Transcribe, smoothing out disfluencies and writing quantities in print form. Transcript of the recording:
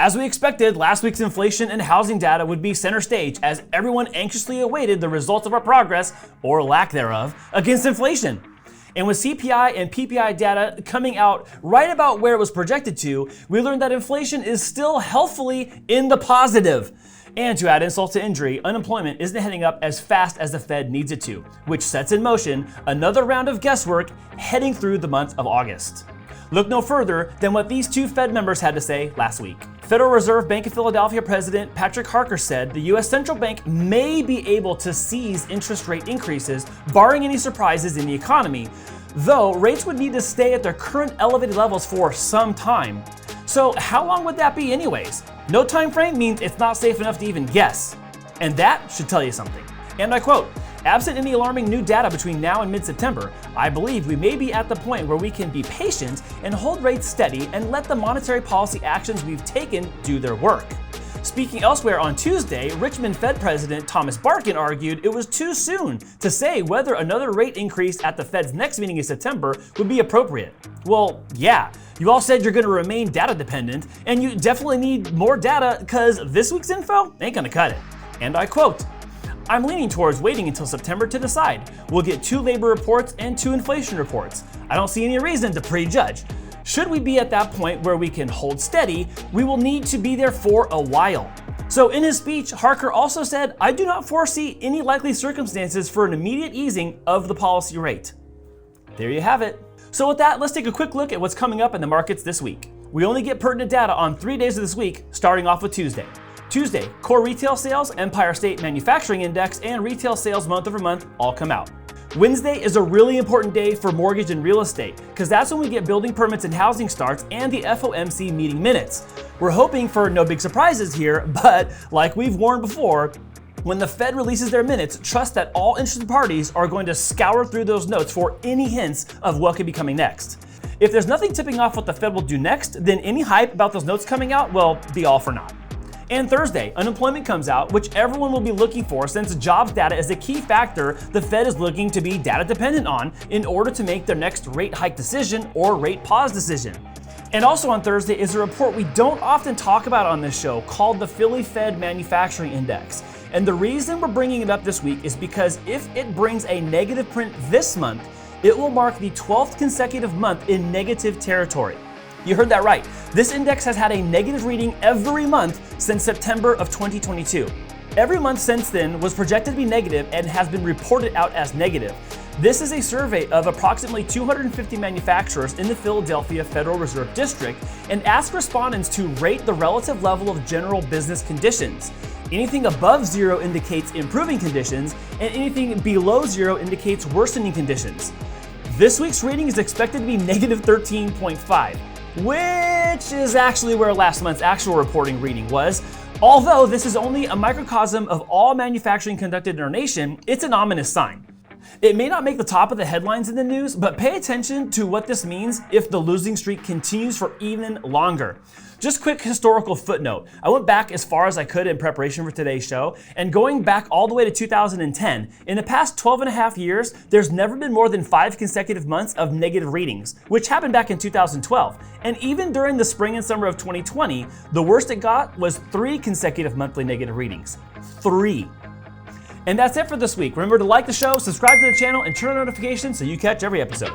As we expected, last week's inflation and housing data would be center stage as everyone anxiously awaited the results of our progress, or lack thereof, against inflation. And with CPI and PPI data coming out right about where it was projected to, we learned that inflation is still healthfully in the positive. And to add insult to injury, unemployment isn't heading up as fast as the Fed needs it to, which sets in motion another round of guesswork heading through the month of August. Look no further than what these two Fed members had to say last week. Federal Reserve Bank of Philadelphia President Patrick Harker said the U.S. Central Bank may be able to seize interest rate increases, barring any surprises in the economy, though rates would need to stay at their current elevated levels for some time. So how long would that be anyways? No time frame means it's not safe enough to even guess. And that should tell you something. And I quote, "Absent any alarming new data between now and mid-September, I believe we may be at the point where we can be patient and hold rates steady and let the monetary policy actions we've taken do their work." Speaking elsewhere on Tuesday, Richmond Fed President Thomas Barkin argued it was too soon to say whether another rate increase at the Fed's next meeting in September would be appropriate. Well, yeah, you all said you're going to remain data dependent, and you definitely need more data because this week's info ain't going to cut it. And I quote, "I'm leaning towards waiting until September to decide. We'll get 2 labor reports and 2 inflation reports. I don't see any reason to prejudge. Should we be at that point where we can hold steady, we will need to be there for a while." So in his speech, Harker also said, "I do not foresee any likely circumstances for an immediate easing of the policy rate." There you have it. So with that, let's take a quick look at what's coming up in the markets this week. We only get pertinent data on 3 days of this week, starting off with Tuesday. Tuesday, core retail sales, Empire State Manufacturing Index, and retail sales month over month all come out. Wednesday is a really important day for mortgage and real estate because that's when we get building permits and housing starts and the FOMC meeting minutes. We're hoping for no big surprises here, but like we've warned before, when the Fed releases their minutes, trust that all interested parties are going to scour through those notes for any hints of what could be coming next. If there's nothing tipping off what the Fed will do next, then any hype about those notes coming out will be all for naught. And Thursday, unemployment comes out, which everyone will be looking for since jobs data is a key factor the Fed is looking to be data dependent on in order to make their next rate hike decision or rate pause decision. And also on Thursday is a report we don't often talk about on this show called the Philly Fed Manufacturing Index. And the reason we're bringing it up this week is because if it brings a negative print this month, it will mark the 12th consecutive month in negative territory. You heard that right. This index has had a negative reading every month since September of 2022. Every month since then was projected to be negative and has been reported out as negative. This is a survey of approximately 250 manufacturers in the Philadelphia Federal Reserve District and asked respondents to rate the relative level of general business conditions. Anything above 0 indicates improving conditions, and anything below 0 indicates worsening conditions. This week's reading is expected to be negative 13.5. which is actually where last month's actual reporting reading was. Although this is only a microcosm of all manufacturing conducted in our nation, it's an ominous sign. It may not make the top of the headlines in the news, but pay attention to what this means if the losing streak continues for even longer. Just quick historical footnote. I went back as far as I could in preparation for today's show, and going back all the way to 2010, in the past 12 and a half years, there's never been more than 5 consecutive months of negative readings, which happened back in 2012. And even during the spring and summer of 2020, the worst it got was 3 consecutive monthly negative readings. 3. And that's it for this week. Remember to like the show, subscribe to the channel, and turn on notifications so you catch every episode.